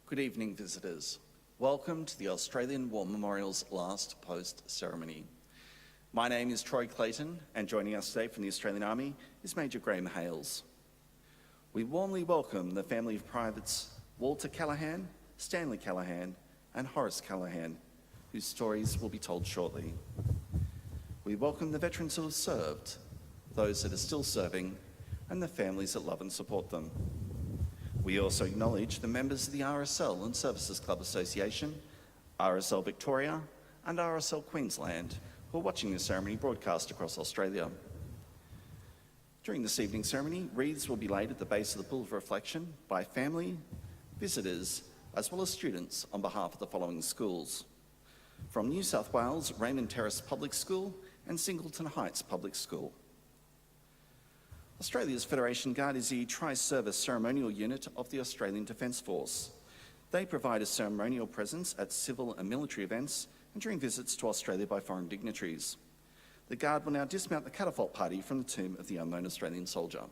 Good evening, visitors. Welcome to the Australian War Memorial's last post ceremony. My name is Troy Clayton, and joining us today from the Australian Army is Major Graham Hales. We warmly welcome the family of Privates Walter Callaghan, Stanley Callaghan, and Horace Callaghan, whose stories will be told shortly. We welcome the veterans who have served, those that are still serving, and the families that love and support them. We also acknowledge the members of the RSL and Services Club Association, RSL Victoria, and RSL Queensland, who are watching the ceremony broadcast across Australia. During this evening's ceremony, wreaths will be laid at the base of the pool of reflection by family, visitors, as well as students on behalf of the following schools. From New South Wales, Raymond Terrace Public School and Singleton Heights Public School. Australia's Federation Guard is the tri-service ceremonial unit of the Australian Defence Force. They provide a ceremonial presence at civil and military events and during visits to Australia by foreign dignitaries. The Guard will now dismount the catapult party from the tomb of the unknown Australian soldier.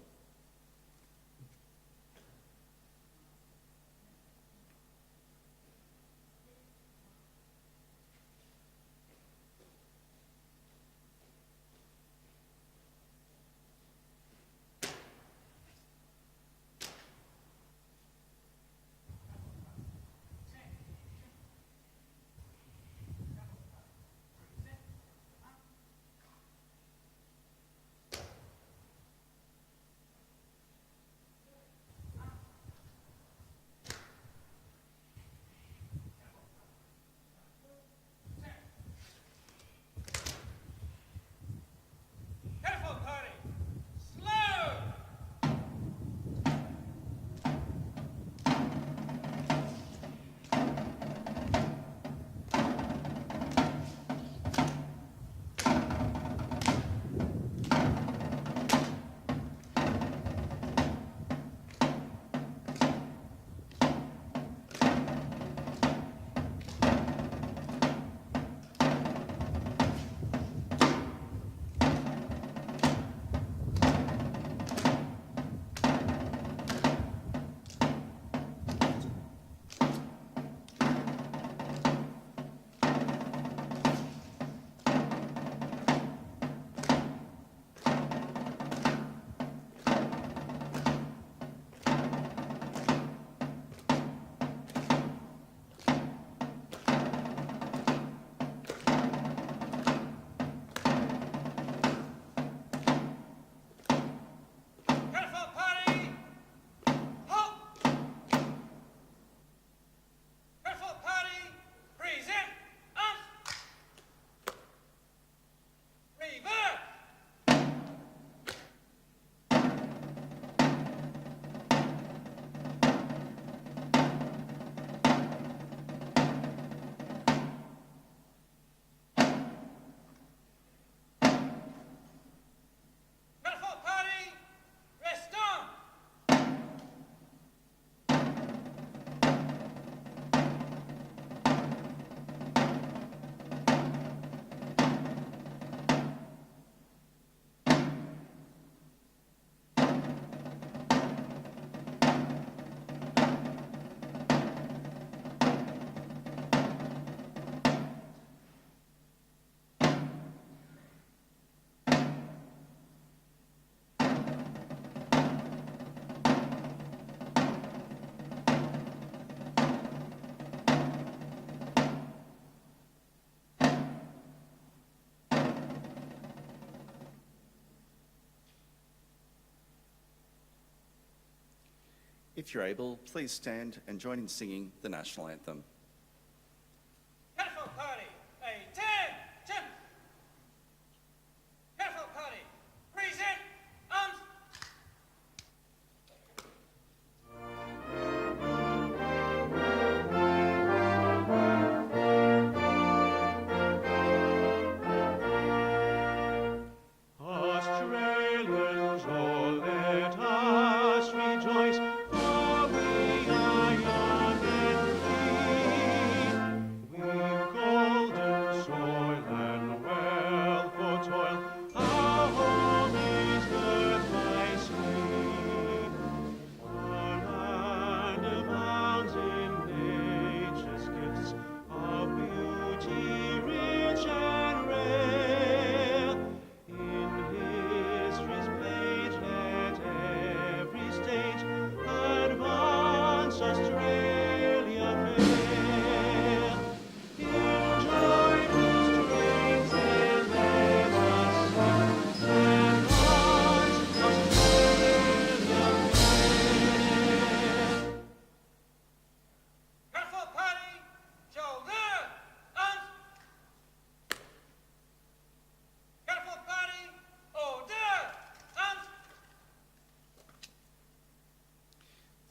If you're able, please stand and join in singing the national anthem. Catapult party, attention! Catapult party, present arms! Australians, oh, let us rejoice, for we are young and free.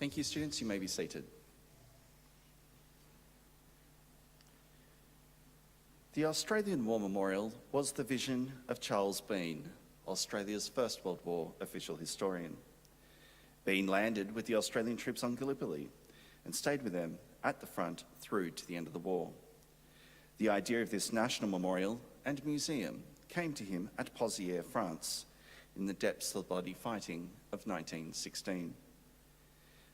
Thank you, students. You may be seated. The Australian War Memorial was the vision of Charles Bean, Australia's First World War official historian. Bean landed with the Australian troops on Gallipoli and stayed with them at the front through to the end of the war. The idea of this national memorial and museum came to him at Pozières, France, in the depths of the bloody fighting of 1916.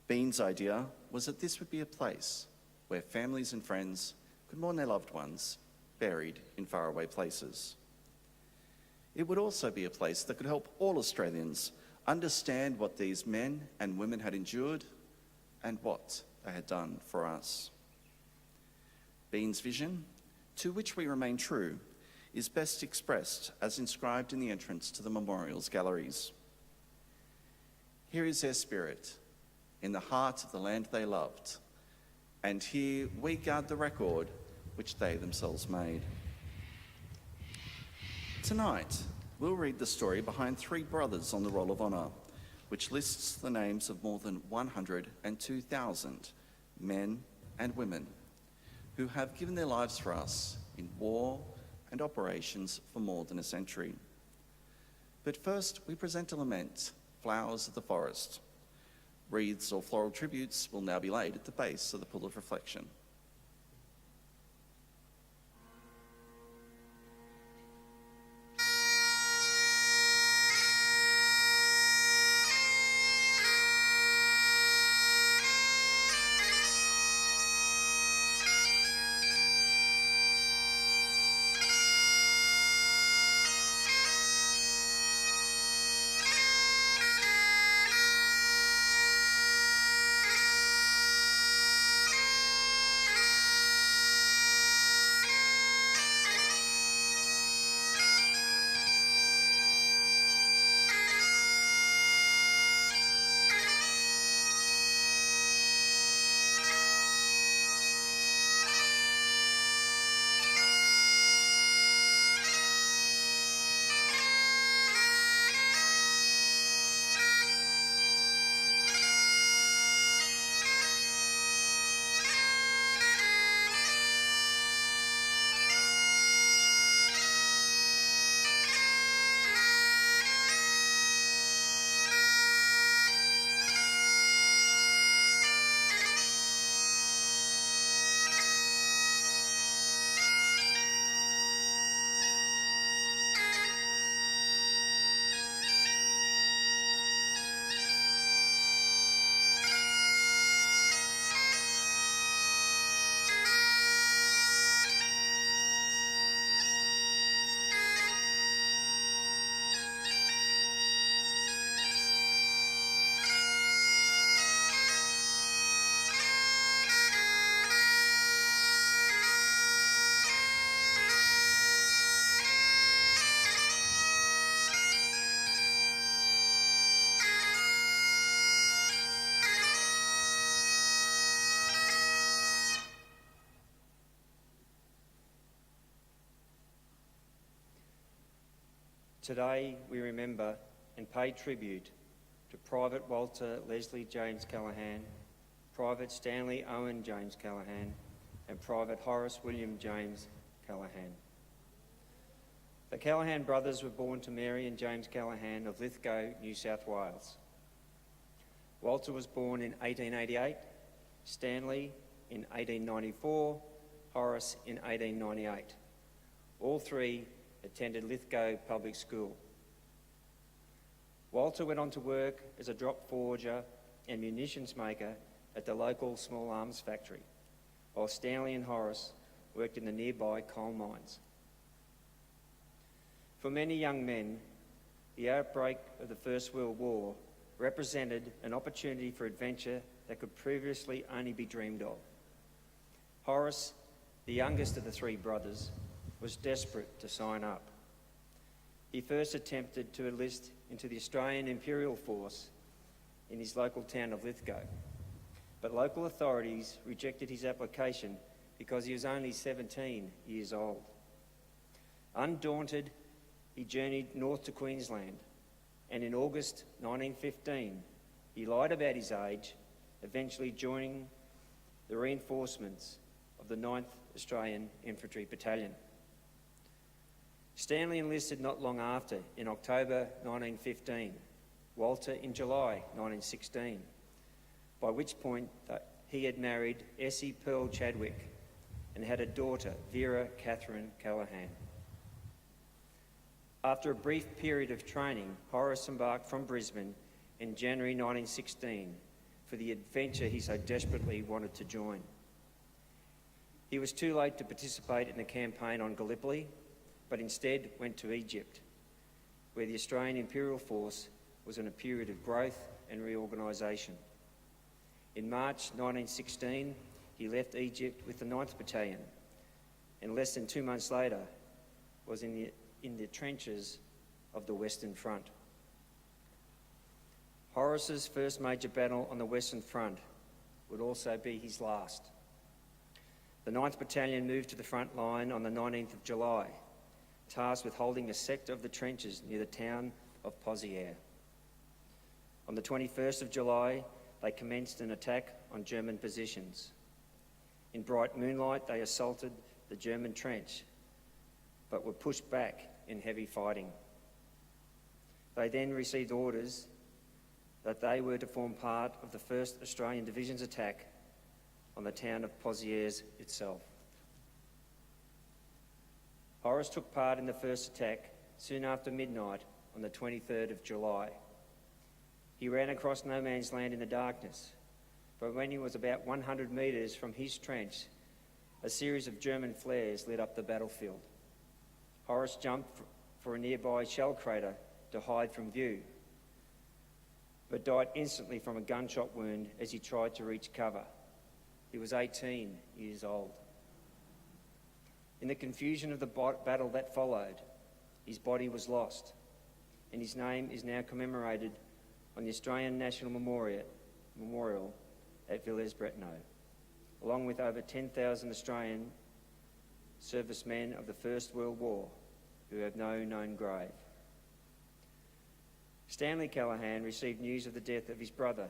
Bean's idea was that this would be a place where families and friends could mourn their loved ones buried in faraway places. It would also be a place that could help all Australians understand what these men and women had endured and what they had done for us. Bean's vision, to which we remain true, is best expressed as inscribed in the entrance to the memorial's galleries. Here is their spirit, in the heart of the land they loved, and here we guard the record which they themselves made. Tonight, we'll read the story behind three brothers on the Roll of Honour, which lists the names of more than 102,000 men and women who have given their lives for us in war and operations for more than a century. But first, we present a lament, Flowers of the Forest. Wreaths or floral tributes will now be laid at the base of the Pool of Reflection. Today we remember and pay tribute to Private Walter Leslie James Callaghan, Private Stanley Owen James Callaghan, and Private Horace William James Callaghan. The Callaghan brothers were born to Mary and James Callaghan of Lithgow, New South Wales. Walter was born in 1888, Stanley in 1894, Horace in 1898. All three attended Lithgow Public School. Walter went on to work as a drop forger and munitions maker at the local small arms factory, while Stanley and Horace worked in the nearby coal mines. For many young men, the outbreak of the First World War represented an opportunity for adventure that could previously only be dreamed of. Horace, the youngest of the three brothers, was desperate to sign up. He first attempted to enlist into the Australian Imperial Force in his local town of Lithgow, but local authorities rejected his application because he was only 17 years old. Undaunted, he journeyed north to Queensland, and in August 1915, he lied about his age eventually joining the reinforcements of the 9th Australian Infantry Battalion. Stanley enlisted not long after, in October 1915, Walter in July 1916, by which point he had married Essie Pearl Chadwick and had a daughter, Vera Catherine Callaghan. After a brief period of training, Horace embarked from Brisbane in January 1916 for the adventure he so desperately wanted to join. He was too late to participate in the campaign on Gallipoli, but instead went to Egypt, where the Australian Imperial Force was in a period of growth and reorganisation. In March 1916, he left Egypt with the 9th Battalion, and less than 2 months later was in the trenches of the Western Front. Horace's first major battle on the Western Front would also be his last. The 9th Battalion moved to the front line on the 19th of July, tasked with holding a sector of the trenches near the town of Pozières. On the 21st of July, they commenced an attack on German positions. In bright moonlight, they assaulted the German trench, but were pushed back in heavy fighting. They then received orders that they were to form part of the 1st Australian Division's attack on the town of Pozières itself. Horace took part in the first attack soon after midnight on the 23rd of July. He ran across no man's land in the darkness, but when he was about 100 metres from his trench, a series of German flares lit up the battlefield. Horace jumped for a nearby shell crater to hide from view, but died instantly from a gunshot wound as he tried to reach cover. He was 18 years old. In the confusion of the battle that followed, his body was lost, and his name is now commemorated on the Australian National Memorial at Villers-Bretonneux, along with over 10,000 Australian servicemen of the First World War who have no known grave. Stanley Callaghan received news of the death of his brother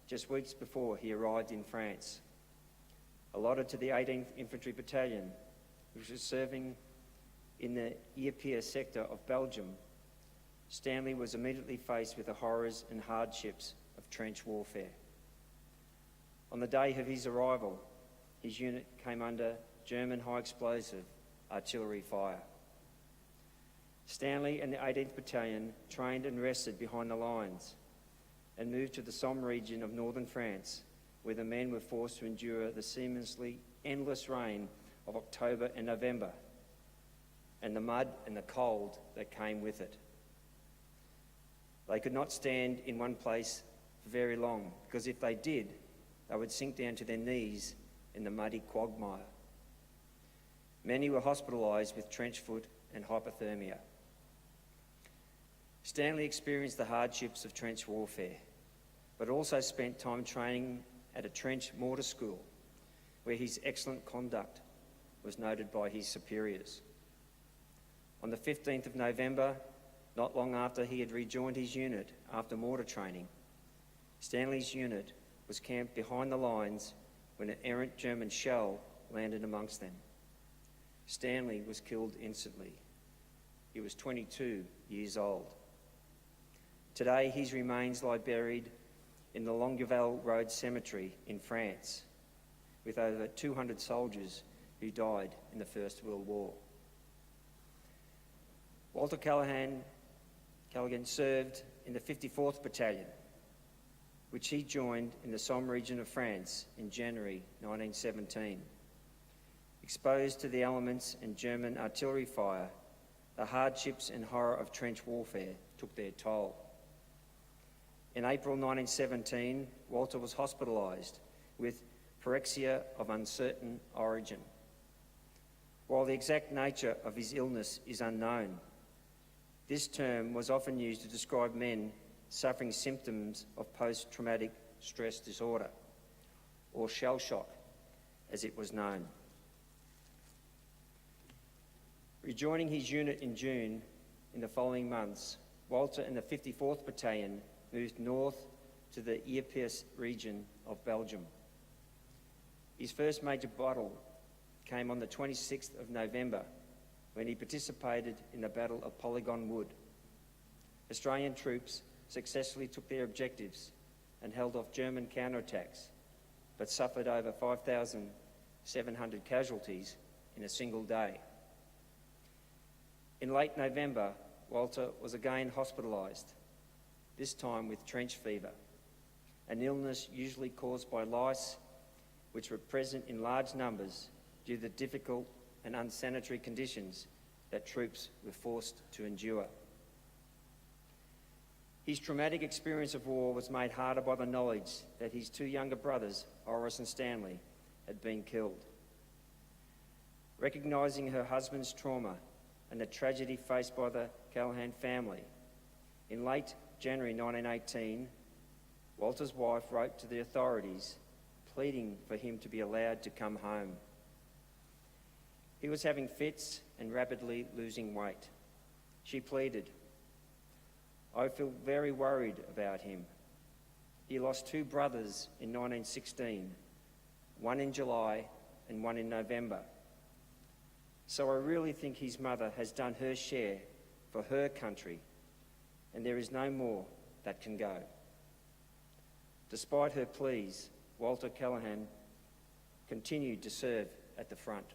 just weeks before he arrived in France. Allotted to the 18th Infantry Battalion, which was serving in the Ypres sector of Belgium, Stanley was immediately faced with the horrors and hardships of trench warfare. On the day of his arrival, his unit came under German high-explosive artillery fire. Stanley and the 18th Battalion trained and rested behind the lines and moved to the Somme region of northern France, where the men were forced to endure the seamlessly endless rain of October and November, and the mud and the cold that came with it. They could not stand in one place for very long, because if they did, they would sink down to their knees in the muddy quagmire. Many were hospitalised with trench foot and hypothermia. Stanley experienced the hardships of trench warfare, but also spent time training at a trench mortar school, where his excellent conduct was noted by his superiors. On the 15th of November, not long after he had rejoined his unit after mortar training, Stanley's unit was camped behind the lines when an errant German shell landed amongst them. Stanley was killed instantly. He was 22 years old. Today, his remains lie buried in the Longueval Road Cemetery in France, with over 200 soldiers who died in the First World War. Walter Callaghan served in the 54th Battalion, which he joined in the Somme region of France in January 1917. Exposed to the elements and German artillery fire, the hardships and horror of trench warfare took their toll. In April 1917, Walter was hospitalised with pyrexia of uncertain origin. While the exact nature of his illness is unknown, this term was often used to describe men suffering symptoms of post-traumatic stress disorder, or shell shock, as it was known. Rejoining his unit in June in the following months, Walter and the 54th Battalion moved north to the Ypres region of Belgium. His first major battle came on the 26th of November when he participated in the Battle of Polygon Wood. Australian troops successfully took their objectives and held off German counterattacks, but suffered over 5,700 casualties in a single day. In late November, Walter was again hospitalised, this time with trench fever, an illness usually caused by lice which were present in large numbers due to the difficult and unsanitary conditions that troops were forced to endure. His traumatic experience of war was made harder by the knowledge that his two younger brothers, Horace and Stanley, had been killed. Recognising her husband's trauma and the tragedy faced by the Callaghan family, in late January 1918, Walter's wife wrote to the authorities pleading for him to be allowed to come home. He was having fits and rapidly losing weight. She pleaded, "I feel very worried about him. He lost two brothers in 1916, one in July and one in November. So I really think his mother has done her share for her country, and there is no more that can go." Despite her pleas, Walter Callaghan continued to serve at the front.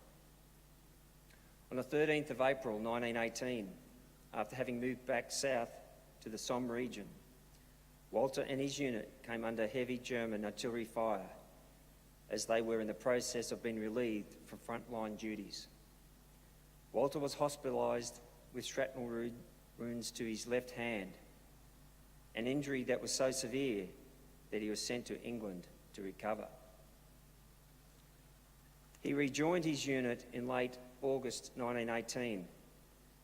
On the 13th of April 1918, after having moved back south to the Somme region, Walter and his unit came under heavy German artillery fire as they were in the process of being relieved from frontline duties. Walter was hospitalised with shrapnel wounds to his left hand, an injury that was so severe that he was sent to England to recover. He rejoined his unit in late August 1918,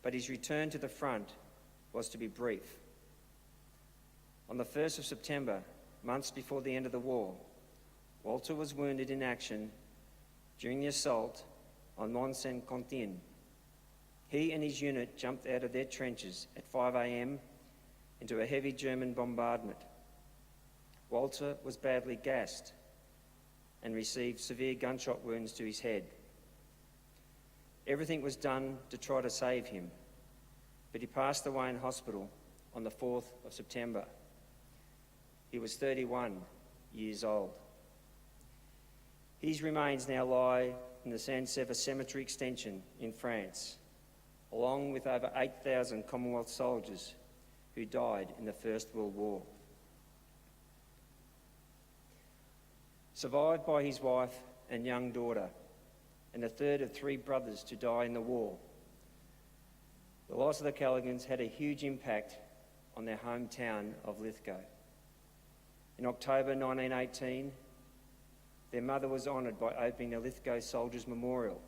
but his return to the front was to be brief. On the 1st of September, months before the end of the war, Walter was wounded in action during the assault on Mont-Saint-Quentin. He and his unit jumped out of their trenches at 5 a.m. into a heavy German bombardment. Walter was badly gassed and received severe gunshot wounds to his head. Everything was done to try to save him, but he passed away in hospital on the 4th of September. He was 31 years old. His remains now lie in the Saint-Sever Cemetery extension in France, along with over 8,000 Commonwealth soldiers who died in the First World War. Survived by his wife and young daughter, and the third of three brothers to die in the war, the loss of the Callaghans had a huge impact on their hometown of Lithgow. In October 1918, their mother was honoured by opening the Lithgow Soldiers Memorial,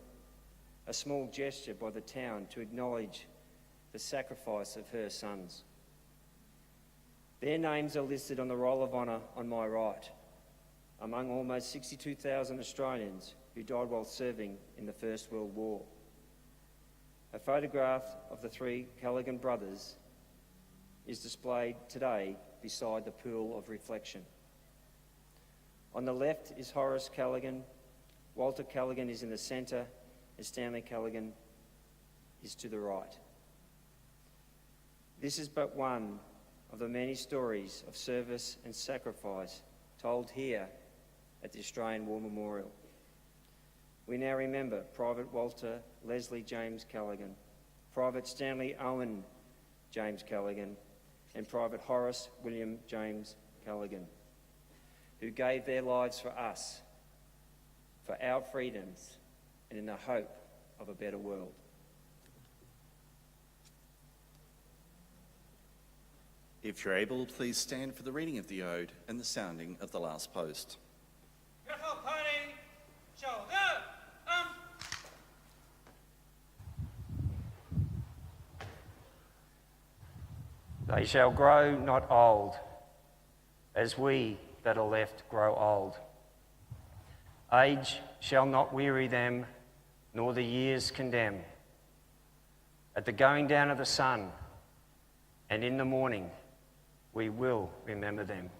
a small gesture by the town to acknowledge the sacrifice of her sons. Their names are listed on the Roll of Honour on my right, among almost 62,000 Australians who died while serving in the First World War. A photograph of the three Callaghan brothers is displayed today beside the pool of reflection. On the left is Horace Callaghan, Walter Callaghan is in the centre, and Stanley Callaghan is to the right. This is but one of the many stories of service and sacrifice told here at the Australian War Memorial. We now remember Private Walter Leslie James Callaghan, Private Stanley Owen James Callaghan, and Private Horace William James Callaghan, who gave their lives for us, for our freedoms, and in the hope of a better world. If you're able, please stand for the reading of the Ode and the sounding of the last post. Careful pony, shoulder, They shall grow not old, as we that are left grow old. Age shall not weary them, nor the years condemn. At the going down of the sun, and in the morning, we will remember them.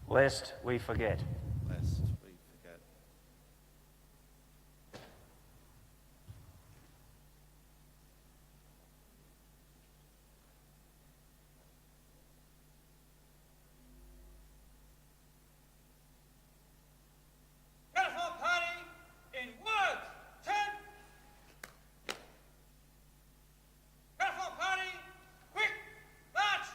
lest we forget. Lest we forget. Uniform party in words. 10. Uniform party, quick, march.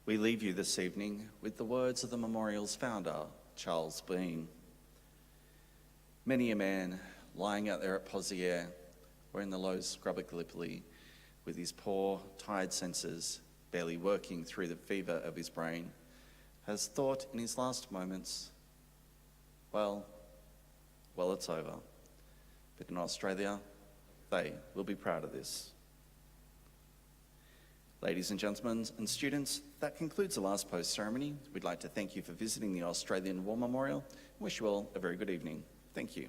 We leave you this evening with the words of the memorial's founder, Charles Bean. Many a man lying out there at Pozières or in the low scrubber Gallipoli with his poor, tired senses barely working through the fever of his brain has thought in his last moments, well, it's over. But in Australia, they will be proud of this. Ladies and gentlemen and students, that concludes the last post ceremony. We'd like to thank you for visiting the Australian War Memorial and wish you all a very good evening. Thank you.